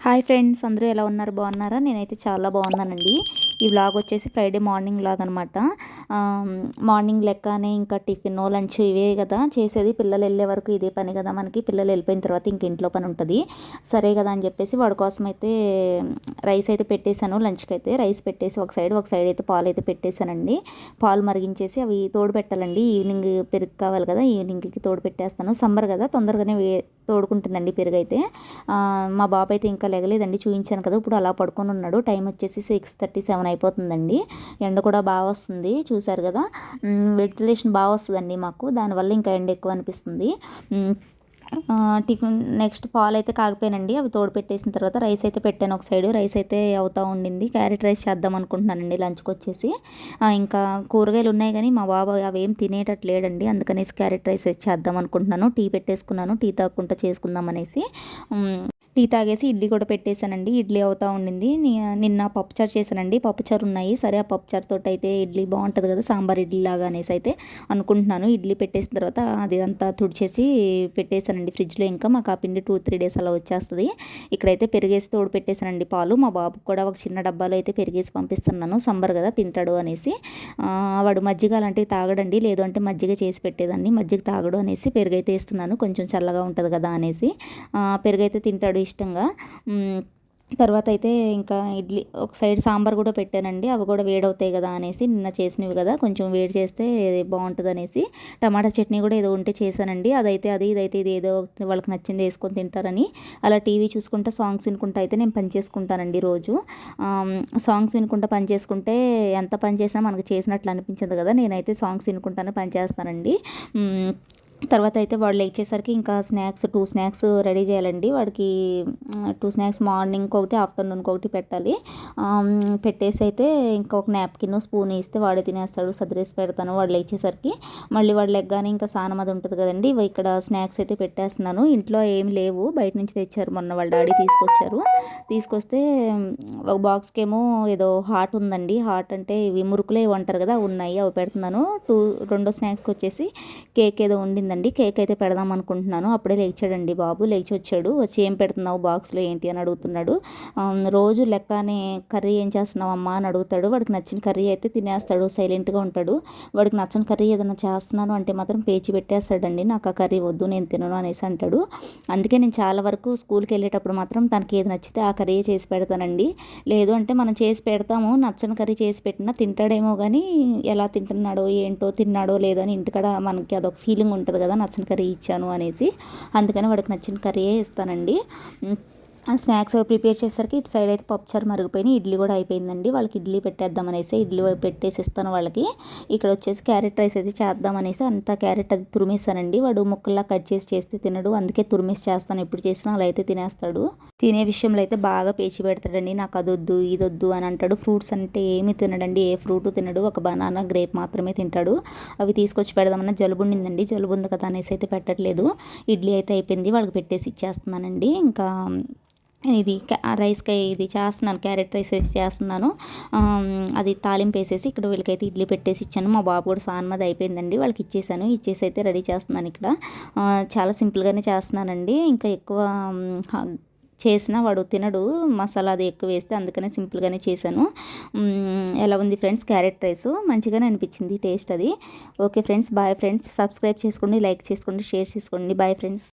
Hi friends, అందరూ ఎలా ఉన్నారు? బాగున్నారా? నేనైతే చాలా బాగున్నానండి. ఈ వ్లాగ్ వచ్చేసి ఫ్రైడే మార్నింగ్ వ్లాగ్ అనమాట. మార్నింగ్ లెక్కనే ఇంకా టిఫిన్ లంచ్ ఇవే కదా చేసేది. పిల్లలు వెళ్ళే వరకు ఇదే పని కదా మనకి. పిల్లలు వెళ్ళిపోయిన తర్వాత ఇంక ఇంట్లో పని ఉంటుంది. సరే కదా అని చెప్పేసి వాడి కోసం అయితే రైస్ అయితే పెట్టేశాను. లంచ్కి అయితే రైస్ పెట్టేసి ఒక సైడ్ అయితే పాలు అయితే పెట్టేశానండి. పాలు మరిగించేసి అవి తోడు పెట్టాలండి. ఈవినింగ్ పెరుగు కావాలి కదా, ఈవినింగ్కి తోడు పెట్టేస్తాను. సమ్మర్ కదా తొందరగానే తోడుకుంటుందండి పెరుగు అయితే. మా బాబు అయితే ఇంకా లెగలేదండి, చూపించాను కదా. ఇప్పుడు అలా పడుకొని ఉన్నాడు. టైం వచ్చేసి 6:37 అయిపోతుందండి. ఎండ కూడా బాగా వస్తుంది, చూసారు కదా. వెంటిలేషన్ బాగా వస్తుందండి మాకు, దానివల్ల ఇంకా ఎండ ఎక్కువ అనిపిస్తుంది. టిఫిన్ నెక్స్ట్ పాలు అయితే కాగిపోయానండి. అవి తోడు పెట్టేసిన తర్వాత రైస్ అయితే పెట్టాను. ఒక సైడు రైస్ అయితే అవుతూ ఉండింది. క్యారెట్ రైస్ చేద్దాం అనుకుంటున్నానండి లంచ్కి వచ్చేసి. ఇంకా కూరగాయలు ఉన్నాయి కానీ మా బాబు అవి ఏం తినేటట్టు లేడండి. అందుకనేసి క్యారెట్ రైస్ చేద్దాం అనుకుంటున్నాను. టీ పెట్టేసుకున్నాను, టీ తాగకుండా చేసుకుందాం అనేసి. టీ తాగేసి ఇడ్లీ కూడా పెట్టేశానండి. ఇడ్లీ అవుతూ ఉండింది. నిన్న పప్పుచారు చేశానండి. పప్పుచారు ఉన్నాయి. సరే ఆ పప్పుచారుతో అయితే ఇడ్లీ బాగుంటుంది కదా, సాంబార్ ఇడ్లీ లాగా అనేసి అయితే అనుకుంటున్నాను. ఇడ్లీ పెట్టేసిన తర్వాత అది అంతా తుడిచేసి పెట్టేశానండి ఫ్రిడ్జ్లో. ఇంకా మాకు ఆ పిండి 2-3 డేస్ అలా వచ్చేస్తుంది. ఇక్కడైతే పెరిగేసి తోడు పెట్టేశానండి పాలు. మా బాబుకి కూడా ఒక చిన్న డబ్బాలో అయితే పెరిగేసి పంపిస్తున్నాను, సంబర్ కదా తింటాడు అనేసి. వాడు మజ్జిగ అలాంటివి తాగడండి, లేదు అంటే మజ్జిగ చేసి పెట్టేదాన్ని. మజ్జిగ తాగడు అనేసి పెరుగైతే ఇస్తున్నాను, కొంచెం చల్లగా ఉంటుంది కదా అనేసి. పెరుగైతే తింటాడు ఇష్టంగా. తర్వాత అయితే ఇంకా ఇడ్లీ ఒక సైడ్ సాంబార్ కూడా పెట్టానండి. అవి కూడా వేడవుతాయి కదా అనేసి, నిన్న చేసినవి కదా కొంచెం వేడి చేస్తే బాగుంటుంది అనేసి. టమాటా చట్నీ కూడా ఏదో ఉంటే చేశానండి. ఇదైతే ఇది ఏదో వాళ్ళకి నచ్చింది వేసుకొని తింటారని అలా టీవీ చూసుకుంటా సాంగ్స్ వినుకుంటా అయితే నేను పని చేసుకుంటానండి రోజు. సాంగ్స్ వినుకుంటా పని చేసుకుంటే ఎంత పని చేసినా మనకు చేసినట్లు అనిపించదు కదా. నేనైతే సాంగ్స్ వినుకుంటానే పని చేస్తానండి. తర్వాత అయితే వాళ్ళు లేచేసరికి ఇంకా స్నాక్స్ 2 స్నాక్స్ రెడీ చేయాలండి. వాడికి 2 స్నాక్స్ మార్నింగ్ ఒకటి, ఆఫ్టర్నూన్కి ఒకటి పెట్టాలి. పెట్టేసి అయితే ఇంకా ఒక నాప్కిన్ స్పూన్ ఇస్తే వాడే తినేస్తాడు. సదిరేసి పెడతాను వాడు లేచేసరికి. మళ్ళీ వాడు లెగ్గానే ఇంకా స్నానం అది ఉంటుంది కదండి. ఇక్కడ స్నాక్స్ అయితే పెట్టేస్తున్నాను. ఇంట్లో ఏమి లేవు, బయట నుంచి తెచ్చారు, మొన్న వాళ్ళ డాడీ తీసుకొస్తే ఒక బాక్స్కేమో ఏదో హాట్ ఉందండి. హాట్ అంటే ఇవి మురుకులే అంటారు కదా, ఉన్నాయి, అవి పెడుతున్నాను. రెండో స్నాక్స్కి వచ్చేసి కేక్ ఏదో ఉండింది. కేక్ అయితే పెడదాం అనుకుంటున్నాను. అప్పుడే లేచాడండి బాబు. లేచి వచ్చి ఏం పెడుతున్నావు బాక్స్లో ఏంటి అని అడుగుతున్నాడు. రోజు లెక్కనే కర్రీ ఏం చేస్తున్నావు అమ్మా అని అడుగుతాడు. వాడికి నచ్చిన కర్రీ అయితే తినేస్తాడు, సైలెంట్గా ఉంటాడు. వాడికి నచ్చిన కర్రీ ఏదైనా చేస్తున్నాను అంటే మాత్రం పేచి పెట్టేస్తాడండి. నాకు ఆ కర్రీ వద్దు, నేను తినను అనేసి అంటాడు. అందుకే నేను చాలా వరకు స్కూల్కి వెళ్ళేటప్పుడు మాత్రం తనకి ఏది నచ్చితే ఆ కర్రీ చేసి పెడతానండి. లేదు అంటే మనం చేసి పెడతాము, నచ్చని కర్రీ చేసి పెట్టినా తింటాడేమో కానీ ఎలా తింటున్నాడో ఏంటో, తిన్నాడో లేదో అని ఇంటికాడ మనకి అదొక ఫీలింగ్ ఉంటుంది కదా, నచ్చిన కర్రీ ఇచ్చాను అనేసి. అందుకని వాడికి నచ్చిన కర్రీయే ఇస్తానండి. స్నాక్స్ ప్రిపేర్ చేసేసరికి ఇటు సైడ్ అయితే పప్పుచారు మరిగిపోయినాయి. ఇడ్లీ కూడా అయిపోయిందండి. వాళ్ళకి ఇడ్లీ పెట్టేద్దాం అనేసి ఇడ్లీ పెట్టేసి ఇస్తాను వాళ్ళకి. ఇక్కడ వచ్చేసి క్యారెట్ రైస్ అయితే చేద్దాం అనేసి అంతా క్యారెట్ అది తురిమేస్తానండి. వాడు ముక్కల్లా కట్ చేస్తే తినడు, అందుకే తురిమేసి చేస్తాను. ఎప్పుడు చేసినా అలా అయితే తినేస్తాడు. తినే విషయంలో అయితే బాగా పేచి పెడతాడండి. నాకు అదొద్దు ఇదొద్దు అని అంటాడు. ఫ్రూట్స్ అంటే ఏమి తినడండి, ఏ ఫ్రూట్ తినడు. ఒక బనానా, గ్రేప్ మాత్రమే తింటాడు. అవి తీసుకొచ్చి పెడదామన్నా జలుబు ఉండిందండి, జలుబు ఉంది కదా అనేసి అయితే పెట్టట్లేదు. ఇడ్లీ అయితే అయిపోయింది, వాళ్ళకి పెట్టేసి ఇచ్చేస్తున్నానండి. ఇంకా ఇది రైస్కి ఇది చేస్తున్నాను, క్యారెట్ రైస్ వేసి చేస్తున్నాను. అది తాలింపు వేసేసి ఇక్కడ వీళ్ళకైతే ఇడ్లీ పెట్టేసి ఇచ్చాను. మా బాబు కూడా సాన్మది అయిపోయిందండి, వాళ్ళకి ఇచ్చేసి అయితే రెడీ చేస్తున్నాను. ఇక్కడ చాలా సింపుల్గానే చేస్తున్నానండి. ఇంకా ఎక్కువ చేసినా వాడు తినడు, మసాలా అది ఎక్కువ వేస్తే, అందుకనే సింపుల్గానే చేశాను. ఎలా ఉంది ఫ్రెండ్స్ క్యారెట్ రైస్? మంచిగానే అనిపించింది టేస్ట్ అది. Okay friends, bye friends. Subscribe చేసుకోండి, లైక్ చేసుకోండి, షేర్ చేసుకోండి. Bye friends.